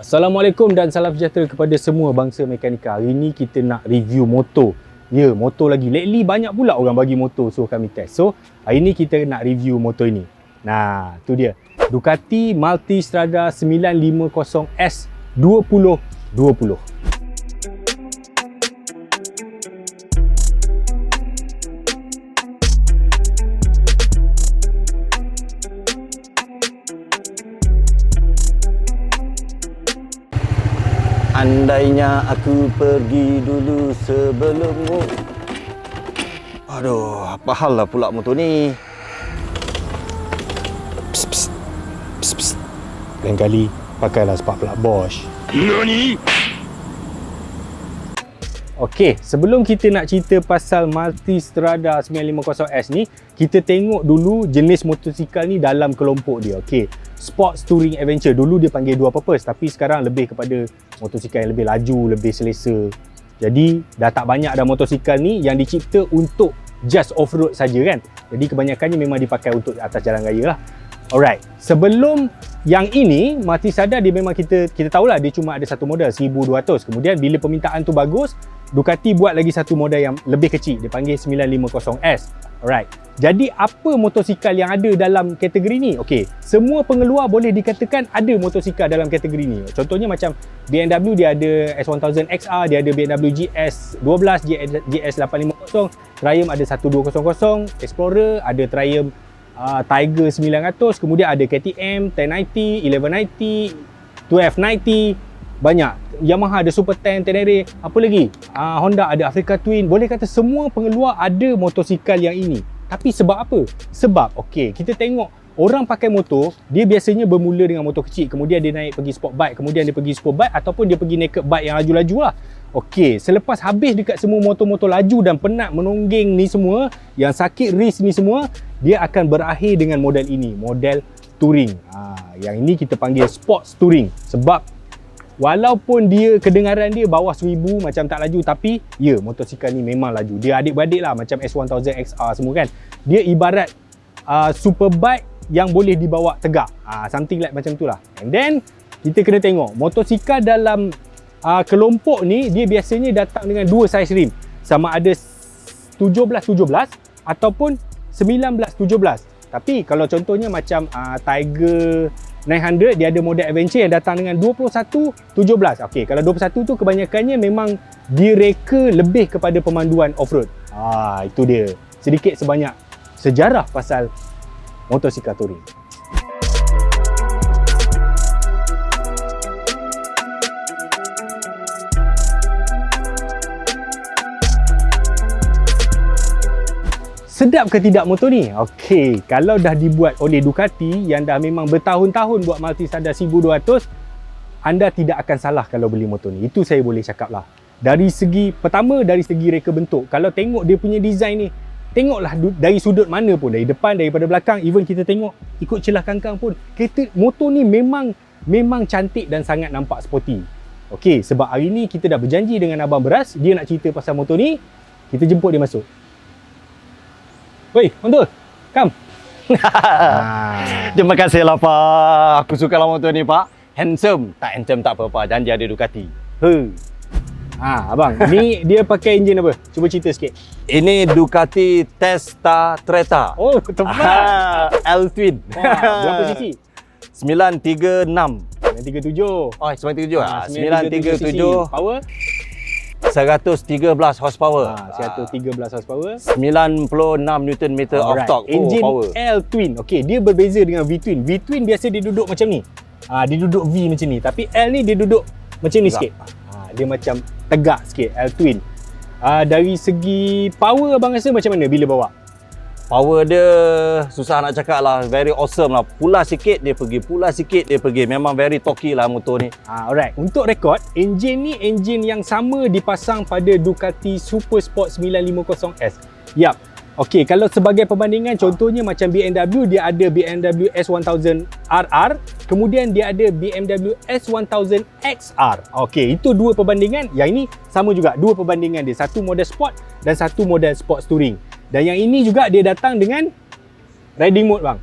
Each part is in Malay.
Assalamualaikum dan salam sejahtera kepada semua bangsa mekanika. Hari ni kita nak review motor. Ya, motor lagi. Lately banyak pula orang bagi motor suruh kami test. So, hari ni kita nak review motor ini. Nah, tu dia. Ducati Multistrada 950S 2020. Andainya aku pergi dulu sebelummu. Aduh, apa hal lah pula motor ni? Psst, psst. Psst, psst. Lain kali pakailah spark plug Bosch. Nani? Okey, sebelum kita nak cerita pasal Multistrada 950S ni, kita tengok dulu jenis motosikal ni dalam kelompok dia. Okey, Sports Touring Adventure. Dulu dia panggil dual purpose, tapi sekarang lebih kepada motosikal yang lebih laju, lebih selesa. Jadi dah tak banyak dah motosikal ni yang dicipta untuk just off-road saja kan. Jadi kebanyakannya memang dipakai untuk atas jalan raya lah. Alright, sebelum yang ini, Multistrada dia memang kita tahulah dia cuma ada satu model 1200. Kemudian bila permintaan tu bagus, Ducati buat lagi satu model yang lebih kecil, dia panggil 950S. Alright. Jadi apa motosikal yang ada dalam kategori ni? Okey, semua pengeluar boleh dikatakan ada motosikal dalam kategori ni. Contohnya macam BMW dia ada S1000 XR, dia ada BMW GS12, GS850, Triumph ada 1200, Explorer, ada Triumph Tiger 900, kemudian ada KTM 1090, 1190, 1290, banyak. Yamaha ada Super 10, Tenere, apa lagi? Honda ada Africa Twin. Boleh kata semua pengeluar ada motosikal yang ini. Tapi sebab apa? Sebab, okey, kita tengok orang pakai motor, dia biasanya bermula dengan motor kecil, kemudian dia naik pergi sport bike, kemudian dia pergi super bike ataupun dia pergi naked bike yang laju-laju lah. Okey, selepas habis dekat semua motor-motor laju dan penat menonggeng ni semua, yang sakit wrist ni semua, dia akan berakhir dengan model ini, model touring. Yang ini kita panggil sports touring. Sebab walaupun dia kedengaran dia bawah 1000 macam tak laju, tapi ya, motosikal ni memang laju. Dia adik-beradik lah macam S1000 XR semua kan. Dia ibarat superbike yang boleh dibawa tegak. Something like macam tu lah. And then kita kena tengok motosikal dalam kelompok ni, dia biasanya datang dengan dua saiz rim. Sama ada 17-17 ataupun 19-17. Tapi kalau contohnya macam Tiger 900, dia ada model adventure yang datang dengan 21-17. Okey, kalau 21 tu kebanyakannya memang direka lebih kepada pemanduan off-road. Itu dia. Sedikit sebanyak sejarah pasal motosikal touring. Sedap ke tidak motor ni? Okey, kalau dah dibuat oleh Ducati yang dah memang bertahun-tahun buat Multistrada 1200, anda tidak akan salah kalau beli motor ni. Itu saya boleh cakap lah. Dari segi, pertama dari segi reka bentuk. Kalau tengok dia punya design ni, tengoklah dari sudut mana pun, dari depan, daripada belakang, even kita tengok ikut celah kangkang pun, motor ni memang cantik dan sangat nampak sporty. Okey, sebab hari ni kita dah berjanji dengan Abang Beras, dia nak cerita pasal motor ni, kita jemput dia masuk. Woi, Montul, come. Terima kasih lah Pak. Aku suka lah motor ni Pak. Handsome. Tak handsome tak apa-apa. Janji ada Ducati. Abang, ni dia pakai enjin apa? Cuba cerita sikit. Ini Ducati Testa Treta. Oh, tepat. L-Twin. Berapa cc? 936. 937. Oh, 937. 937. Power? 113 horsepower. 113 horsepower. 96 Nm of torque. Engine power. L-Twin. Okey, dia berbeza dengan V-Twin. V-Twin biasa dia duduk macam ni. Dia duduk V macam ni. Tapi L ni dia duduk macam ni sikit. Dia macam tegak sikit, L-Twin. Dari segi power abang rasa macam mana bila bawa? Power dia susah nak cakap lah. Very awesome lah. Pula sikit dia pergi, pula sikit dia pergi. Memang very torky lah motor ni. Alright. Untuk rekod, enjin ni enjin yang sama dipasang pada Ducati Super Sport 950S. Yap. Okey, kalau sebagai perbandingan, contohnya macam BMW, dia ada BMW S1000 RR, kemudian dia ada BMW S1000 XR. Okey, itu dua perbandingan. Yang ini sama juga, dua perbandingan dia. Satu model sport dan satu model sports touring. Dan yang ini juga dia datang dengan riding mode bang.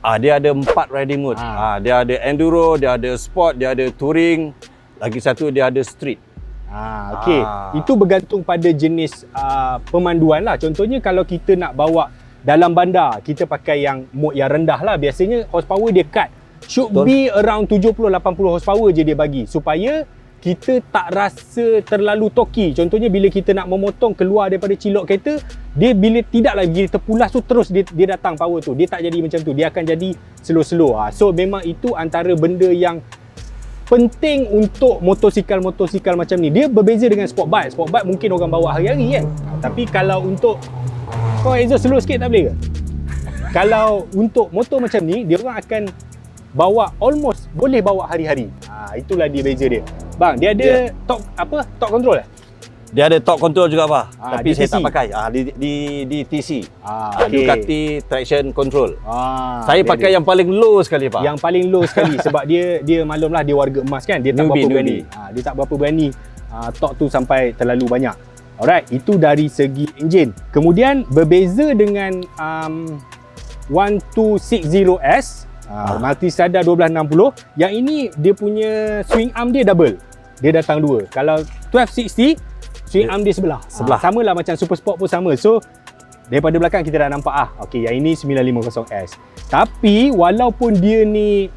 Dia ada 4 riding mode. Dia ada enduro, dia ada sport, dia ada touring. Lagi satu dia ada street. Okey. Itu bergantung pada jenis pemanduan lah. Contohnya kalau kita nak bawa dalam bandar, kita pakai yang mode yang rendah lah. Biasanya horsepower dia cut. Should be around 70-80 horsepower je dia bagi. Supaya kita tak rasa terlalu torky. Contohnya bila kita nak memotong keluar daripada cilok kereta, dia bila tidak lagi terpulas tu terus dia datang power tu. Dia tak jadi macam tu. Dia akan jadi slow-slow. So memang itu antara benda yang penting untuk motosikal macam ni. Dia berbeza dengan sport bike. Sport bike mungkin orang bawa hari-hari kan. Tapi kalau untuk kau exhaust slow sikit tak boleh ke? Kalau untuk motor macam ni, dia orang akan bawa almost boleh bawa hari-hari. Itulah dia beza dia. Bang, dia ada torque control Dia ada torque control juga apa. Tapi saya TC. tak pakai. Di TC. Okay. Ducati traction control. Saya dia pakai yang paling low sekali pak. Yang paling low sekali sebab dia maklumlah dia warga emas kan. Dia tak berapa berani. Dia tak berapa berani torque tu sampai terlalu banyak. Alright, itu dari segi enjin. Kemudian berbeza dengan 1260S Multistrada 1260. Yang ini dia punya swing arm dia double. Dia datang dua. Kalau 1260 swing arm dia sebelah. Sama lah macam Super Sport pun sama. So daripada belakang kita dah nampak okey, yang ini 950S. Tapi walaupun dia ni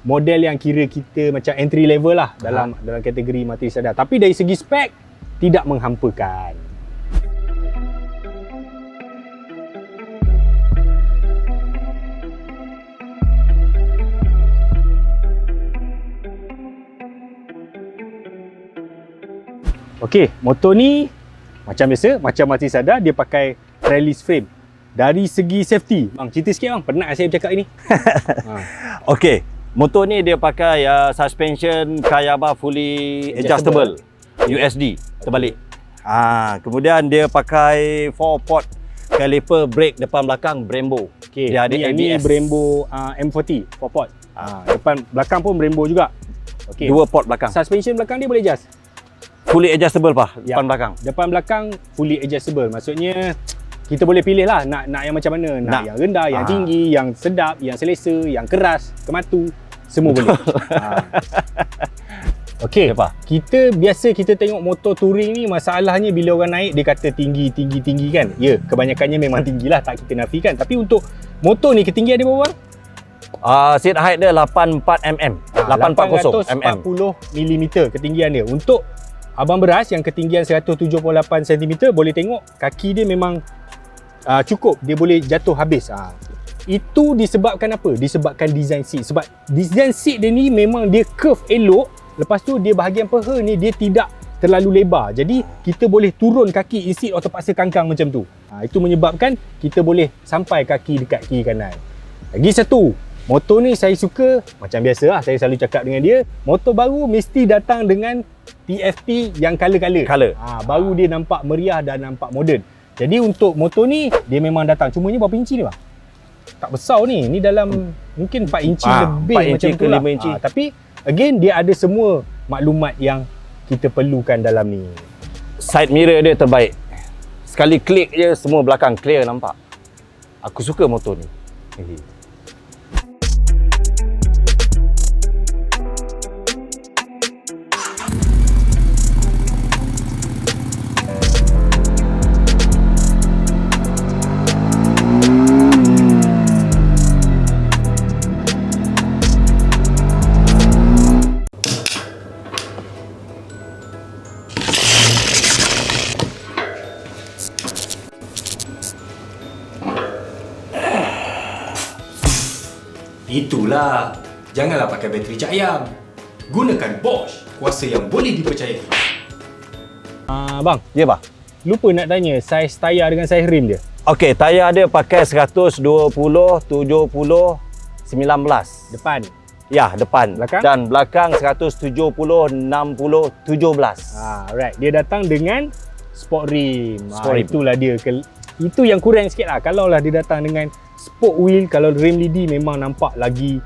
model yang kira kita macam entry level lah dalam kategori Multistrada, tapi dari segi spek tidak menghampakan. Okey, motor ni macam biasa, macam Multistrada, dia pakai trellis frame. Dari segi safety, bang cerita sikit bang, penat saya bercakap ini. Okey, motor ni dia pakai suspension Kayaba fully adjustable USD terbalik. Kemudian dia pakai 4-port caliper brake depan belakang Brembo. Okey, dia ada ini ABS. Brembo M40 4-port. Depan belakang pun Brembo juga. Okey. 2 port belakang. Suspension belakang dia boleh adjust. Fully adjustable pak, depan belakang. Depan belakang fully adjustable. Maksudnya kita boleh pilih lah nak yang macam mana. Nak yang rendah, yang tinggi, yang sedap, yang selesa, yang keras, kematu, semua boleh. Okey, kita tengok motor touring ni, masalahnya bila orang naik dia kata tinggi kan. Ya, kebanyakannya memang tinggi lah, tak kita nafikan. Tapi untuk motor ni ketinggian dia berapa bang? Seat height dia 84 mm. 840 mm ketinggian dia. Untuk abang beras yang ketinggian 178 cm, boleh tengok kaki dia memang cukup, dia boleh jatuh habis. Itu disebabkan apa? Disebabkan design seat. Sebab design seat dia ni memang dia curve elok. Lepas tu dia bahagian peha ni dia tidak terlalu lebar. Jadi kita boleh turun kaki instead of terpaksa kangkang macam tu. Itu menyebabkan kita boleh sampai kaki dekat kiri kanan. Lagi satu, motor ni saya suka, macam biasa lah saya selalu cakap dengan dia, motor baru mesti datang dengan TFT yang colour-colour. Baru dia nampak meriah dan nampak moden. Jadi untuk motor ni dia memang datang. Cumanya berapa inci ni bang? Tak besar ni. Ni dalam mungkin 4 inci lebih 4 macam inci tu ke lah. 5 inci. Tapi again dia ada semua maklumat yang kita perlukan dalam ni. Side mirror dia terbaik. Sekali klik je semua belakang clear nampak. Aku suka motor ni. Itulah, janganlah pakai bateri cak ayam. Gunakan Bosch, kuasa yang boleh dipercayai. Bang, Ya bang. lupa nak tanya saiz tayar dengan saiz rim dia. Okey, tayar dia pakai 120, 70, 19. Depan. Ya, depan. Belakang? Dan belakang 170, 60, 17. Alright, dia datang dengan sport rim. Sport rim. Itulah dia. Itu yang kurang sikit lah. Kalau lah dia datang dengan spoke wheel, kalau rim lidi memang nampak lagi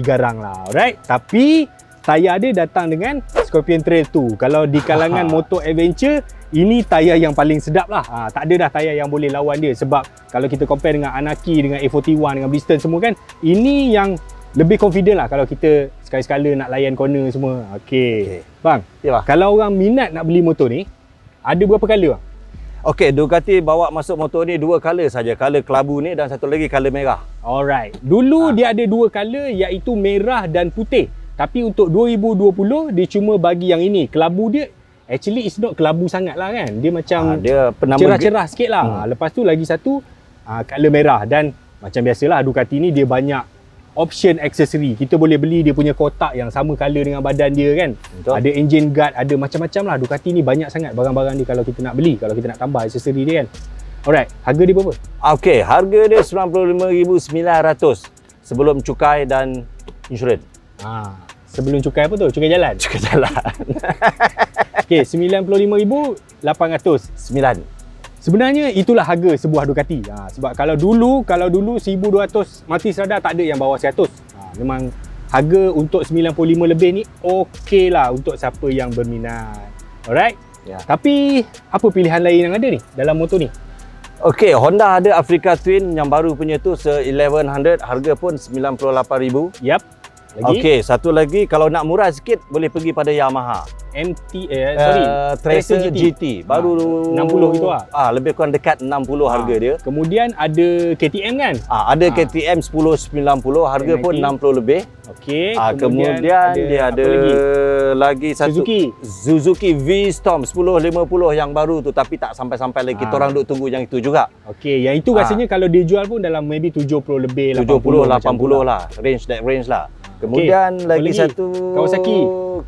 garang lah. Alright, tapi tayar dia datang dengan Scorpion Trail 2. Kalau di kalangan motor adventure, ini tayar yang paling sedap lah. Tak ada dah tayar yang boleh lawan dia. Sebab kalau kita compare dengan Anaki, dengan A41, dengan Bristol semua kan, ini yang lebih confident lah kalau kita sekali-sekala nak layan corner semua. Okey. Bang, Ya, bang. kalau orang minat nak beli motor ni, ada berapa colour bang? Okey, Ducati bawa masuk motor ni 2 color saja. Color kelabu ni dan satu lagi color merah. Alright. Dulu dia ada 2 colour iaitu merah dan putih. Tapi untuk 2020 dia cuma bagi yang ini. Kelabu dia actually it's not kelabu sangat lah kan. Dia macam Dia penama cerah-cerah sikit lah. Lepas tu lagi satu color merah. Dan macam biasalah Ducati ni dia banyak option aksesori. Kita boleh beli dia punya kotak yang sama color dengan badan dia kan. Betul. Ada engine guard, ada macam-macam lah. Ducati ni banyak sangat barang-barang dia kalau kita nak beli, kalau kita nak tambah aksesori dia kan. Alright, harga dia berapa? Okey, harga dia 95,900 sebelum cukai dan insurans. Sebelum cukai apa tu? Cukai jalan? Cukai jalan. Okey, 95,800. 9. Sebenarnya itulah harga sebuah Ducati. Sebab kalau dulu 1,200 Multi Strada tak ada yang bawah 100. Memang harga untuk 95 lebih ni okey lah untuk siapa yang berminat. Alright? Ya. Tapi apa pilihan lain yang ada ni dalam motor ni? Okey, Honda ada Africa Twin yang baru punya tu 1100, harga pun 98,000. Yap. Lagi? Okey, satu lagi kalau nak murah sikit boleh pergi pada Yamaha. Tracer GT. Baru 60 gitu lah. Lebih kurang dekat 60 harga dia. Kemudian ada KTM kan? Ada KTM 1090, harga pun 60 lebih. Okey. Kemudian dia ada lagi satu Suzuki V-Storm 1050 yang baru tu, tapi tak sampai-sampai lagi. Kita orang duk tunggu yang itu juga. Okey, yang itu rasanya kalau dia jual pun dalam maybe 70 lebih, 70 80 lah. Range lah. Kemudian lagi satu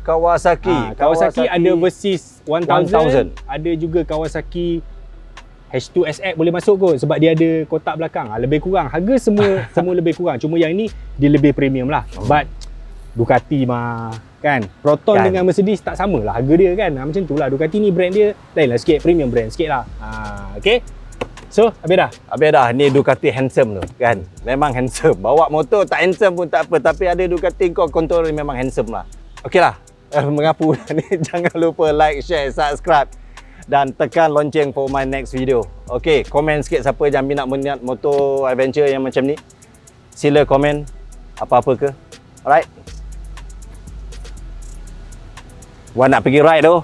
Kawasaki ada Versys 1000. Ada juga Kawasaki H2SX boleh masuk kot sebab dia ada kotak belakang. Lebih kurang harga semua semua lebih kurang. Cuma yang ni dia lebih premium lah. But Ducati mah kan, Proton dengan Mercedes tak sama lah harga dia kan. Macam tu lah, Ducati ni brand dia lain lah sikit, premium brand sikit lah. Okay, so habis dah? Habis dah. Ni Ducati handsome tu kan. Memang handsome. Bawa motor tak handsome pun tak apa, tapi ada Ducati kau control ni memang handsome lah. Okey lah. Mengapu ni, jangan lupa like, share, subscribe dan tekan lonceng for my next video. Okey, komen sikit siapa yang minat motor adventure yang macam ni. Sila komen apa-apa ke. Alright. Wah, nak pergi ride tu.